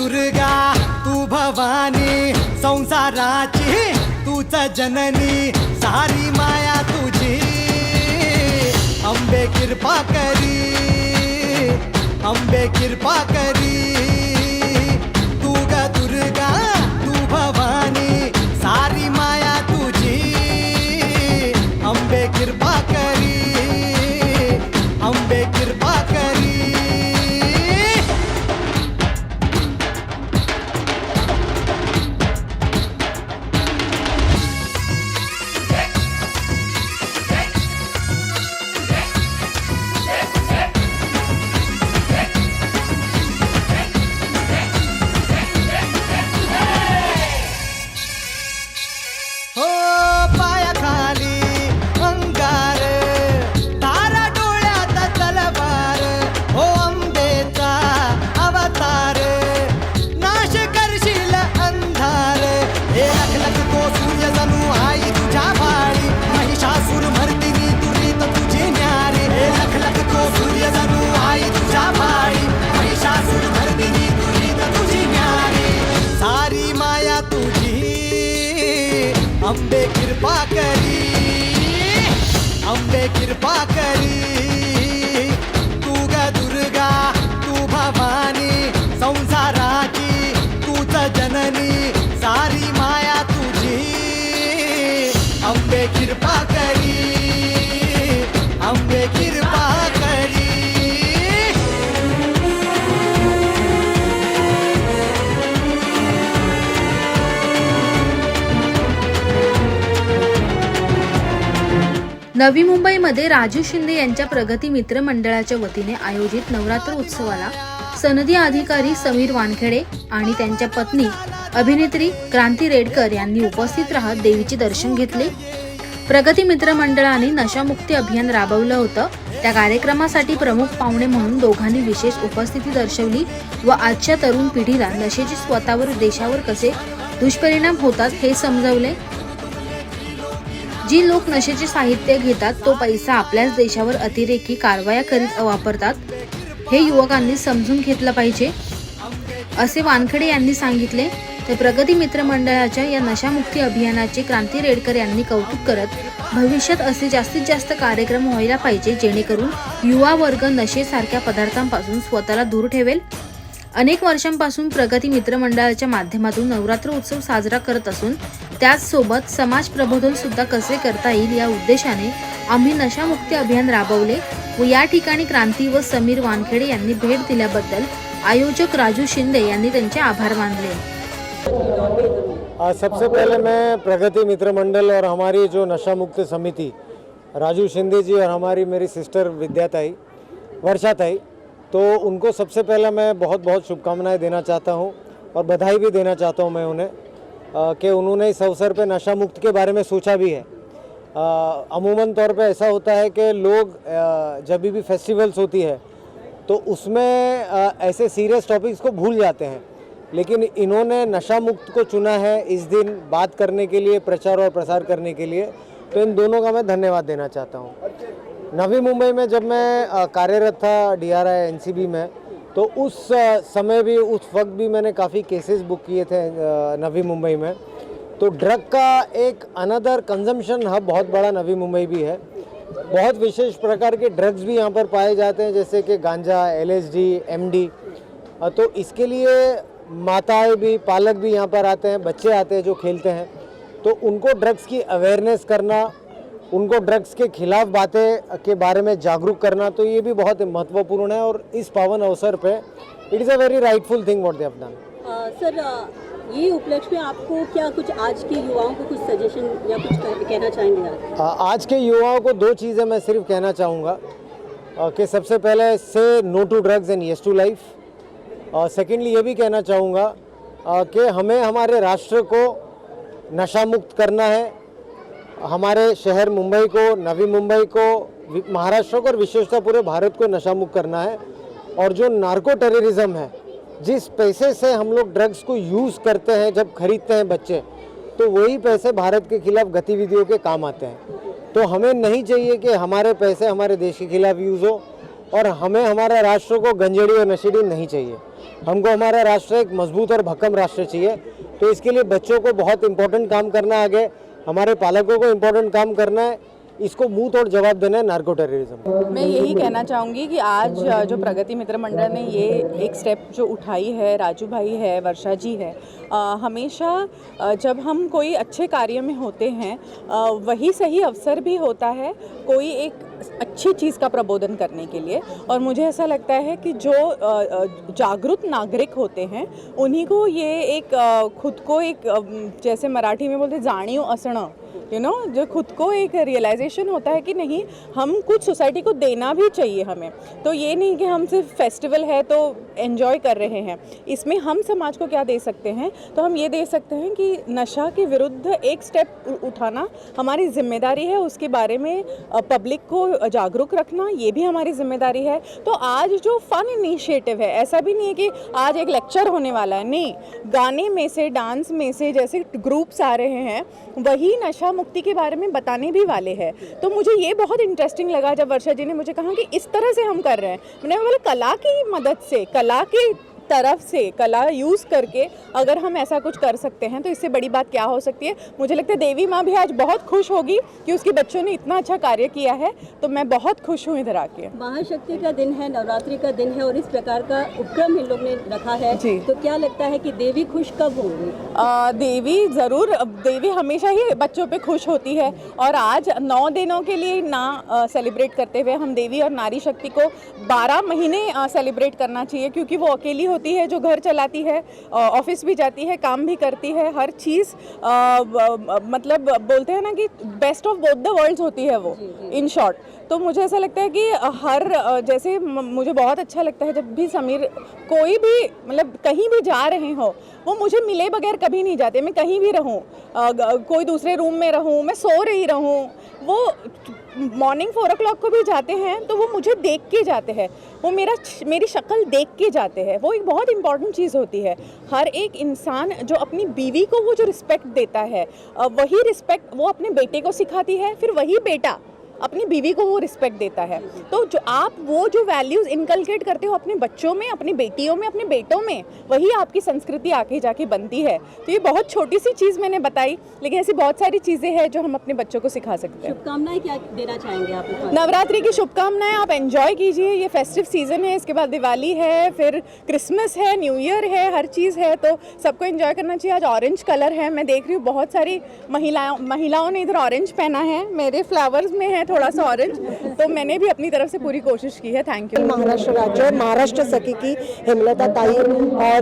दुर्गा तू भवानी संसाराची तूच जननी सारी माया तुझी अंबे कृपा करी अंबे कृपा करी तू ग दुर्गा तू भवानी सारी माया तुझी अंबे कृपा करी अंबे कृपा करी हो पायाखाली अंगार तारा डोळ्यात तलवार हो अंबेचा अवतार नाश करशील अंधार हे लख लख तो सूर्य जणू आई तुझ्या भाळी महिषासूर मर्दिनी दुरीत तुझी न्यारी हे लख लख तो सूर्य जणू आई तुझ्या भाळी महिषासूर मर्दिनी दुरीत तुझी न्यारी सारी माया तुझी अंबे कृपा करी अंबे कृपा करी तू ग दुर्गा तू भवानी संसाराची तूच जननी सारी माया तुझी अंबे कृपा करी अंबे कृपा करी नवी मुंबईमध्ये राजू शिंदे यांच्या प्रगती मित्र मंडळाच्या वतीने आयोजित नवरात्र उत्सवाला सनदी अधिकारी समीर वानखेडे आणि त्यांच्या पत्नी अभिनेत्री क्रांती रेडकर यांनी उपस्थित राहत देवीचे दर्शन घेतले. प्रगती मित्र मंडळाने नशामुक्ती अभियान राबवलं होतं. त्या कार्यक्रमासाठी प्रमुख पाहुणे म्हणून दोघांनी विशेष उपस्थिती दर्शवली व आजच्या तरुण पिढीला नशेचे स्वतःवर देशावर कसे दुष्परिणाम होतात हे समजावले. जी लोक नशेचे साहित्य घेतात तो पैसा आपल्याच देशावर अतिरेकी कारवाया करीत वापरतात हे युवकांनी समजून घेतलं पाहिजे असे वानखेडे यांनी सांगितले. तर प्रगती मित्र मंडळाच्या या नशामुक्ती अभियानाचे क्रांती रेडकर यांनी कौतुक करत भविष्यात असे जास्तीत जास्त कार्यक्रम व्हायला पाहिजे जेणेकरून युवा वर्ग नशेसारख्या पदार्थांपासून स्वतःला दूर ठेवेल. अनेक वर्षांपासून प्रगती मित्र मंडळाच्या माध्यमातून नवरात्र उत्सव साजरा करत असून त्याचसोबत समाज प्रबोधन सुद्धा कसे करता येईल या उद्देशाने आम्ही नशामुक्ती अभियान राबवले व या ठिकाणी क्रांती व समीर वानखेडे यांनी भेट दिल्याबद्दल आयोजक राजू शिंदे यांनी त्यांचे आभार मानले. सबसे पहले मैं प्रगति मित्र मंडल और हमारी जो नशा मुक्त समिति राजू शिंदे जी और हमारी मेरी सिस्टर विद्याताई वर्षाताई तो उनको सबसे पहले मैं बहुत बहुत शुभकामनाएं देना चाहता हूं और बधाई भी देना चाहता हूं मैं उन्हें कि उन्होंने इस अवसर पे नशा मुक्त के बारे में सोचा भी है. अमूमन तौर पे ऐसा होता है कि लोग जब भी फेस्टिवल्स होती है तो उसमें ऐसे सीरियस टॉपिक्स को भूल जाते हैं, लेकिन इन्होंने नशा मुक्त को चुना है इस दिन बात करने के लिए, प्रचार और प्रसार करने के लिए. तो इन दोनों का मैं धन्यवाद देना चाहता हूँ. नवी मुंबई में जब मैं कार्यरत था DRI NCB में तो उस समय भी उस वक्त भी मैंने काफ़ी केसेस बुक किए थे नवी मुंबई में. तो ड्रग का एक अनदर कंजम्पशन हब बहुत बड़ा नवी मुंबई भी है. बहुत विशेष प्रकार के ड्रग्स भी यहाँ पर पाए जाते हैं जैसे कि गांजा, LSD, MD. तो इसके लिए माताएं भी, पालक भी यहाँ पर आते हैं, बच्चे आते हैं जो खेलते हैं. तो उनको ड्रग्स की अवेयरनेस करना, उनको ड्रग्स के खिलाफ बातें के बारे में जागरूक करना, तो ये भी बहुत महत्वपूर्ण है. और इस पावन अवसर पे it is a very rightful thing what they have done. Sir, ये उपलक्ष्य में आपको क्या कुछ आज के युवाओं को कुछ सजेशन या कुछ कहना चाहेंगे आप? आज के युवाओं को दो चीज़ें मैं सिर्फ कहना चाहूँगा कि सबसे पहले say no to drugs and yes to life. Secondly ये भी कहना चाहूँगा कि हमें हमारे राष्ट्र को नशा मुक्त करना है. हमारे शहर मुंबई को, नवी मुंबई को, महाराष्ट्र को और विशेषतः पूरे भारत को नशा मुक्त करना है. और जो नार्को टेररिज्म है, जिस पैसे से हम लोग ड्रग्स को यूज़ करते हैं जब खरीदते हैं बच्चे, तो वही पैसे भारत के खिलाफ गतिविधियों के काम आते हैं. तो हमें नहीं चाहिए कि हमारे पैसे हमारे देश के खिलाफ यूज़ हो और हमें हमारे राष्ट्र को गंजेड़ी और नशेड़ी नहीं चाहिए. हमको हमारा राष्ट्र एक मजबूत और भक्कम राष्ट्र चाहिए। तो इसके लिए बच्चों को बहुत इम्पोर्टेंट काम करना है, आगे हमारे पालकों को इम्पोर्टेंट काम करना है, इसको मुंह तोड़ जवाब देना है नार्को टेररिज्म। मैं यही कहना चाहूँगी कि आज जो प्रगति मित्र मंडल ने ये एक स्टेप जो उठाई है, राजू भाई है, वर्षा जी है, हमेशा जब हम कोई अच्छे कार्य में होते हैं वही सही अवसर भी होता है कोई एक अच्छी चीज़ का प्रबोधन करने के लिए। और मुझे ऐसा लगता है कि जो जागरूक नागरिक होते हैं उन्हीं को ये एक खुद को एक जैसे मराठी में बोलते जाणीव असणं, यू नो, जो खुद को एक रियलाइजेशन होता है कि नहीं हम कुछ सोसाइटी को देना भी चाहिए हमें। तो ये नहीं कि हम सिर्फ फेस्टिवल है तो एंजॉय कर रहे हैं, इसमें हम समाज को क्या दे सकते हैं, तो हम ये दे सकते हैं कि नशा के विरुद्ध एक स्टेप उठाना हमारी जिम्मेदारी है, उसके बारे में पब्लिक को जागरूक रखना ये भी हमारी जिम्मेदारी है। तो आज जो फन इनिशिएटिव है, ऐसा भी नहीं है कि आज एक लेक्चर होने वाला है, नहीं, गाने में से, डांस में से जैसे ग्रुप्स आ रहे हैं वही नशा मुक्ति के बारे में बताने भी वाले हैं। तो मुझे ये बहुत इंटरेस्टिंग लगा जब वर्षा जी ने मुझे कहा कि इस तरह से हम कर रहे हैं। मैंने बोला कला की मदद से, कला की तरफ से, कला यूज़ करके अगर हम ऐसा कुछ कर सकते हैं तो इससे बड़ी बात क्या हो सकती है। मुझे लगता है देवी माँ भी आज बहुत खुश होगी कि उसके बच्चों ने इतना अच्छा कार्य किया है, तो मैं बहुत खुश हूँ इधर आके। महाशक्ति का दिन है, नवरात्रि का दिन है और इस प्रकार का उपक्रम इन लोग ने रखा है जी। तो क्या लगता है कि देवी खुश कब होंगी? देवी ज़रूर, देवी हमेशा ही बच्चों पे खुश होती है और आज 9 दिनों के लिए ना सेलिब्रेट करते हुए हम देवी और नारी शक्ति को 12 महीने सेलिब्रेट करना चाहिए, क्योंकि वो अकेली होती है जो घर चलाती है, ऑफिस भी जाती है, काम भी करती है, हर चीज़ मतलब बोलते हैं ना कि best of both the worlds होती है वो, इन शॉर्ट। तो मुझे ऐसा लगता है कि हर जैसे मुझे बहुत अच्छा लगता है जब भी समीर कोई भी मतलब कहीं भी जा रहे हो वो मुझे मिले बगैर कभी नहीं जाते। मैं कहीं भी रहूं, कोई दूसरे रूम में रहूं, मैं सो रही रहूं, वो मॉर्निंग 4 o'clock को भी जाते हैं तो वो मुझे देख के जाते हैं, वो मेरी शक्ल देख के जाते हैं। वो एक बहुत इंपॉर्टेंट चीज़ होती है। हर एक इंसान जो अपनी बीवी को वो जो रिस्पेक्ट देता है वही रिस्पेक्ट वो अपने बेटे को सिखाती है, फिर वही बेटा अपनी बीवी को वो रिस्पेक्ट देता है। तो जो आप वो जो वैल्यूज़ इनकलकेट करते हो अपने बच्चों में, अपनी बेटियों में, अपने बेटों में, वही आपकी संस्कृति आगे जाके बनती है। तो ये बहुत छोटी सी चीज़ मैंने बताई, लेकिन ऐसी बहुत सारी चीज़ें हैं जो हम अपने बच्चों को सिखा सकते हैं। शुभकामनाएं क्या देना चाहेंगे आप? नवरात्रि की शुभकामनाएं, आप एंजॉय कीजिए, ये फेस्टिव सीज़न है, इसके बाद दिवाली है, फिर क्रिसमस है, न्यू ईयर है, हर चीज़ है, तो सबको एंजॉय करना चाहिए। आज ऑरेंज कलर है, मैं देख रही हूँ बहुत सारी महिलाओं ने इधर ऑरेंज पहना है, मेरे फ्लावर्स में है थोड़ा सा ऑरेंज, तो मैंने भी अपनी तरफ से पूरी कोशिश की है। Thank you. महाराष्ट्र राज्य महाराष्ट्र सखी की हेमलता ताई और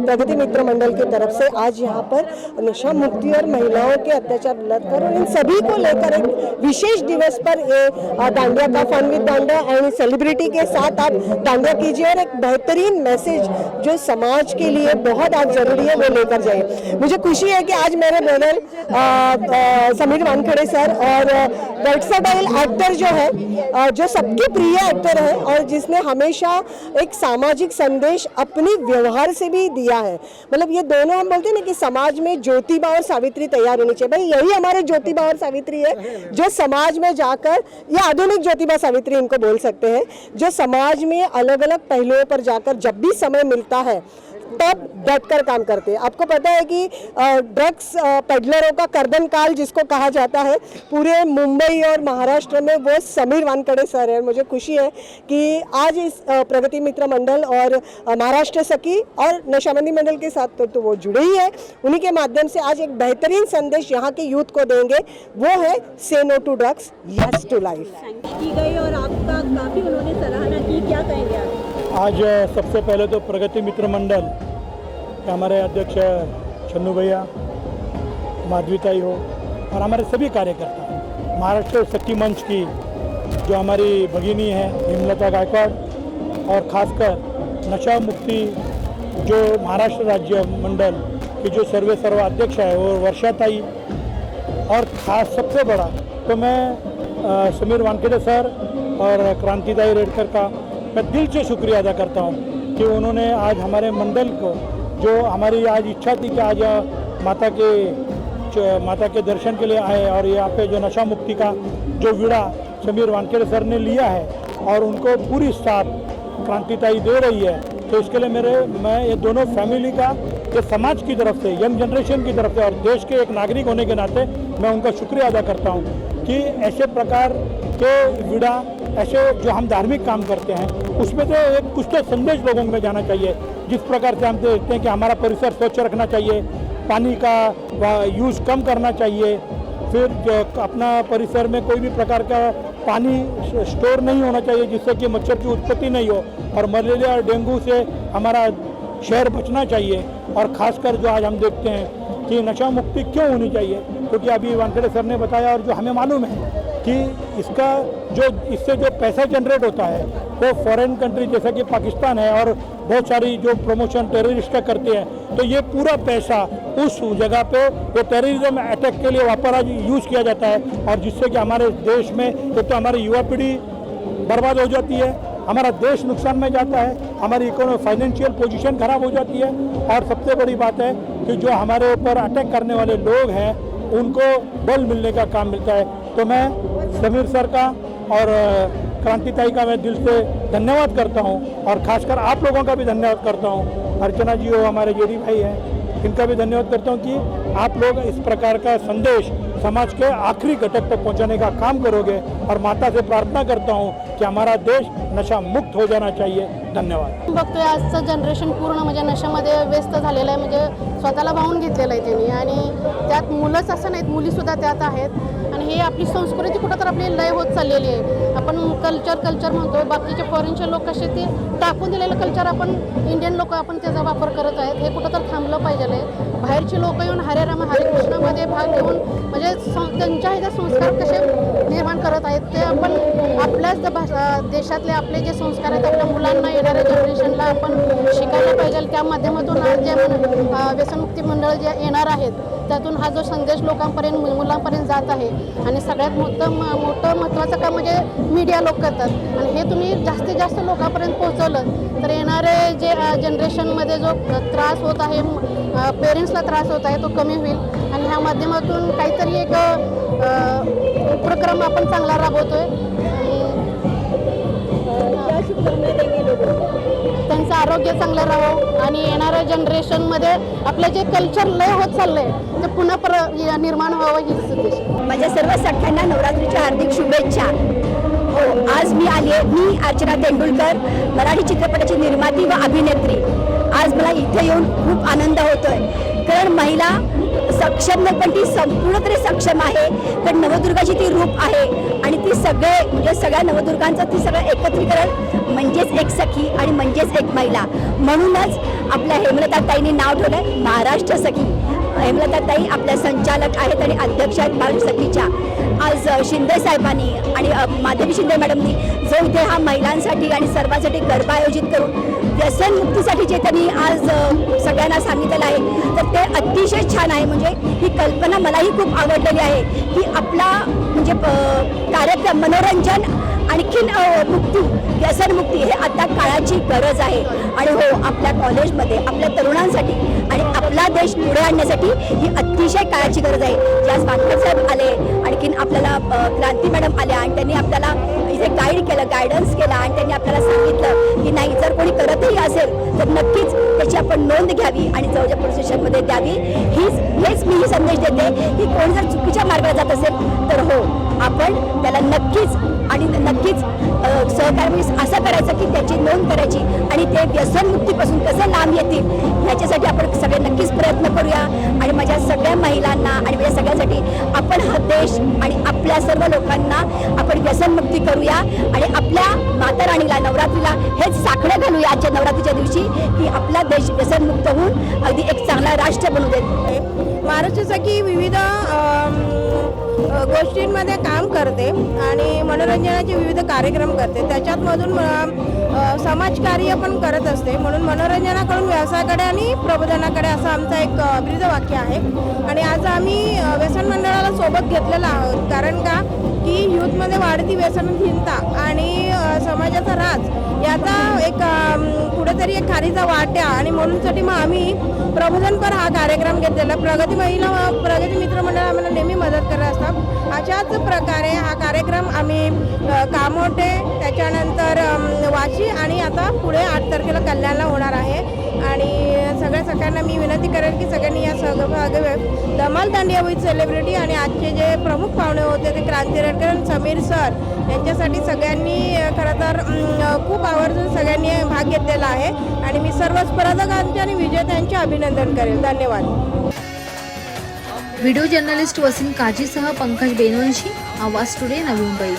प्रगति मित्र मंडल की तरफ से आज यहाँ पर नशा मुक्ति और महिलाओं के अत्याचार विरोध कर और इन सभी को लेकर एक विशेष दिवस पर ये दांडिया का फन विद दांडिया एंड सेलिब्रिटी के साथ आप दांडिया कीजिए और एक बेहतरीन मैसेज जो समाज के लिए बहुत आज जरूरी है वो लेकर जाइए। मुझे खुशी है कि आज मेरे ब्रदर समीर वानखेड़े सर और वर्सटाइल एक्टर जो है, जो सबके प्रिय एक्टर है और जिसने हमेशा एक सामाजिक संदेश अपनी व्यवहार से भी दिया है। मतलब ये दोनों हम बोलते हैं ना कि समाज में ज्योतिबा और सावित्री तैयार होनी चाहिए। भाई यही हमारे ज्योतिबा और सावित्री है जो समाज में जाकर, या आधुनिक ज्योतिबा सावित्री इनको बोल सकते हैं, जो समाज में अलग अलग पहलुओं पर जाकर जब भी समय मिलता है तब डटकर काम करते हैं। आपको पता है कि ड्रग्स पेडलरों का कर्दन काल जिसको कहा जाता है पूरे मुंबई और महाराष्ट्र में, वो समीर वानखेड़े सर है। मुझे खुशी है कि आज इस प्रगति मित्र मंडल और महाराष्ट्र सखी और नशाबंदी मंडल के साथ तो वो जुड़े ही है, उन्हीं के माध्यम से आज एक बेहतरीन संदेश यहाँ के यूथ को देंगे, वो है say no to drugs, yes to life. की गई और आपका काफ़ी उन्होंने सराहना की, क्या कहेंगे आप? आज सबसे पहले तो प्रगति मित्र मंडल के हमारे अध्यक्ष छन्नू भैया, माधवीताई हो और हमारे सभी कार्यकर्ता, महाराष्ट्र सखी मंच की जो हमारी भगिनी है हेमलता गायकवाड़ और खासकर नशा मुक्ति जो महाराष्ट्र राज्य मंडल की जो सर्व अध्यक्ष है वो वर्षाताई, और खास सबसे बड़ा तो मैं समीर वानखेड़े सर और क्रांतिताई रेडकर का मैं दिल से शुक्रिया अदा करता हूँ कि उन्होंने आज हमारे मंडल को, जो हमारी आज इच्छा थी कि आज माता के दर्शन के लिए आए और यहाँ पे जो नशा मुक्ति का जो विड़ा समीर वानखेड़े सर ने लिया है और उनको पूरी साथ क्रांतिताई दे रही है, तो इसके लिए मैं ये दोनों फैमिली का, ये समाज की तरफ से, यंग जनरेशन की तरफ से और देश के एक नागरिक होने के नाते मैं उनका शुक्रिया अदा करता हूँ कि ऐसे प्रकार के विड़ा, ऐसे जो हम धार्मिक काम करते हैं उसमें तो एक कुछ तो संदेश लोगों में जाना चाहिए। जिस प्रकार से हम देखते हैं कि हमारा परिसर स्वच्छ रखना चाहिए, पानी का यूज़ कम करना चाहिए, फिर जो अपना परिसर में कोई भी प्रकार का पानी स्टोर नहीं होना चाहिए जिससे कि मच्छर की उत्पत्ति नहीं हो, और मलेरिया और डेंगू से हमारा शहर बचना चाहिए। और ख़ासकर जो आज हम देखते हैं कि नशा मुक्ति क्यों होनी चाहिए, क्योंकि अभी वानखेड़े सर ने बताया और जो हमें मालूम है कि इससे जो पैसा जनरेट होता है वो फॉरेन कंट्री जैसा कि पाकिस्तान है और बहुत सारी जो प्रमोशन टेररिस्ट का करते हैं, तो ये पूरा पैसा उस जगह पे वो टेररिज्म अटैक के लिए वापस यूज़ किया जाता है, और जिससे कि हमारे देश में तो हमारी युवा पीढ़ी बर्बाद हो जाती है, हमारा देश नुकसान में जाता है, हमारी इकोनॉमी फाइनेंशियल पोजीशन खराब हो जाती है, और सबसे बड़ी बात है कि जो हमारे ऊपर अटैक करने वाले लोग हैं उनको बल मिलने का काम मिलता है। तो मैं समीर सर का और क्रांतिताई का मैं दिल से धन्यवाद करता हूं, और खासकर आप लोगों का भी धन्यवाद करता हूं। अर्चना जी हो, हमारे जेडी भाई हैं, इनका भी धन्यवाद करता हूं कि आप लोग इस प्रकार का संदेश समाज के आखिरी घटक तक पहुंचाने का काम करोगे, और माता से प्रार्थना करता हूं कि हमारा देश नशा मुक्त हो जाना चाहिए। धन्यवाद। बघतोय आजचं जनरेशन पूर्ण म्हणजे नशामध्ये व्यस्त झालेलं आहे, म्हणजे स्वतःला वाहून घेतलेलं आहे त्यांनी, आणि त्यात मुलंच असं नाहीत, मुलीसुद्धा त्यात आहेत, आणि हे आपली संस्कृती कुठं तर आपली लय होत चाललेली आहे। आपण कल्चर म्हणतो, बाकीचे फॉरेनचे लोक कसे ते टाकून दिलेलं कल्चर आपण इंडियन लोक आपण त्याचा वापर करत आहेत, हे कुठं तर थांबलं पाहिजे आहे। बाहेरचे लोक येऊन हरे राम हरे कृष्णामध्ये भाग घेऊन म्हणजे त्यांच्या ह्याचे संस्कार कसे निर्माण करत आहेत ते आपण आपल्याच देशातले आपले जे संस्कार आहेत आपल्या मुलांना, येणाऱ्या जनरेशनला आपण शिकायला पाहिजे। त्या माध्यमातून आज जे व्यसनमुक्ती मंडळ जे येणार आहेत त्यातून हा जो संदेश लोकांपर्यंत, मुलांपर्यंत जात आहे, आणि सगळ्यात मोठं महत्त्वाचं काम म्हणजे मीडिया लोक करतात, आणि हे तुम्ही जास्तीत जास्त लोकांपर्यंत पोहोचवलं तर येणारे जे जनरेशनमध्ये जो त्रास होत आहे, पेरेंट्सला त्रास होत आहे, तो कमी होईल। आणि ह्या माध्यमातून काहीतरी एक उपक्रम आपण चांगला राबवतोय। त्यांचं आरोग्य चांगलं राहावं आणि येणाऱ्या जनरेशनमध्ये आपलं जे कल्चर लय होत चाललंय ते पुन्हा निर्माण व्हावं हीच उद्देश। माझ्या सर्व सख्यांना नवरात्रीच्या हार्दिक शुभेच्छा। हो, आज मी आली आहे, मी अर्चना तेंडुलकर, मराठी चित्रपटाची निर्माती व अभिनेत्री। आज मला इथे येऊन खूप आनंद होतोय, कारण महिला सक्षम नाही पण ती संपूर्ण तरी सक्षम आहे, कारण नवदुर्गाची ती रूप आहे, आणि ती म्हणजे सगळ्या नवदुर्गांचं ती सगळं एकत्रीकरण म्हणजेच एक सखी आणि म्हणजेच एक महिला। म्हणूनच आपल्या हेमलताताईंनी नाव ठेवलंय महाराष्ट्र सखी। हेमलताताई आपल्या संचालक आहेत आणि अध्यक्ष आहेत महाराष्ट्र सखीच्या। आज शिंदे साहेबांनी आणि माधवी शिंदे मॅडमनी जो इथे हा महिलांसाठी आणि सर्वांसाठी गरबा आयोजित करून व्यसन मुक्तीसाठी जे त्यांनी आज सगळ्यांना सांगितलेलं आहे, तर ते अतिशय छान आहे। म्हणजे ही कल्पना मलाही खूप आवडलेली आहे की आपला म्हणजे कार्यक्रम मनोरंजन आणखीन मुक्ती, व्यसनमुक्ती हे आता काळाची गरज आहे। आणि हो, आपल्या कॉलेजमध्ये आपल्या तरुणांसाठी आणि आपला देश पुढे आणण्यासाठी ही अतिशय काळाची गरज आहे। ज्यास वानखेडे साहेब आले, आणखीन आपल्याला क्रांती मॅडम आल्या, आणि त्यांनी आपल्याला इथे गाईड केलं, गायडन्स केला, आणि त्यांनी आपल्याला सांगितलं की नाही, जर कोणी करतही असेल तर नक्कीच त्याची आपण नोंद घ्यावी आणि जवळच्या पोलीस स्टेशनमध्ये द्यावी। हेच मी संदेश देते की कोणी जर चुकीच्या मार्गाला जात असेल तर हो, आपण त्याला नक्कीच सहकार्य असं करायचं की त्याची नोंद करायची, आणि ते व्यसनमुक्तीपासून कसं लांब येतील ह्याच्यासाठी आपण सगळे नक्कीच प्रयत्न करूया। आणि माझ्या सगळ्या महिलांना आणि माझ्या सगळ्यांसाठी आपण हा देश आणि आपल्या सर्व लोकांना आपण व्यसनमुक्ती करूया, आणि आपल्या माता राणीला नवरात्रीला हेच साकडं घालूया आजच्या नवरात्रीच्या दिवशी की आपला देश व्यसनमुक्त होऊन अगदी एक चांगला राष्ट्र बनू देत। महाराष्ट्र सखी विविध गोष्टींमध्ये काम करते आणि मनोरंजनाचे विविध कार्यक्रम करते, त्याच्यातमधून समाजकार्य पण करत असते। म्हणून मनोरंजनाकडून व्यवसायाकडे आणि प्रबोधनाकडे असं आमचं एक ब्रीदवाक्य आहे। आणि आज आम्ही व्यसन मंडळाला सोबत घेतलेलं आहोत, कारण का की यूथमध्ये वाढती व्यसनहीनता आणि समाजाचा ऱ्हास याचा एक कुठेतरी एक खारीचा वाट्या, आणि म्हणूनसाठी मग आम्ही प्रबोधनपर हा कार्यक्रम घेतलेला। प्रगती मित्र मंडळ आम्हाला नेहमी मदत करत असतात। अशाच प्रकारे हा कार्यक्रम आम्ही कामोठे, त्याच्यानंतर वाशी आणि आता पुढे 8 तारखेला कल्याणला होणार आहे. आणि सगळ्यांना मी विनंती करेन की सगळ्यांनी या सहभागी धमाल दांडिया विथ सेलिब्रिटी आणि आजचे जे प्रमुख पाहुणे होते ते क्रांती रेडकर आणि समीर सर यांच्यासाठी सगळ्यांनी खरं तर खूप आवर्जून सगळ्यांनी भाग घेतलेला आहे. आणि मी सर्व स्पर्धकांचे आणि विजेत्यांचे अभिनंदन करेन. धन्यवाद. व्हिडिओ जर्नलिस्ट वसीम काजीसह पंकज बेनवंशी, आवाज टुडे, नवी मुंबई.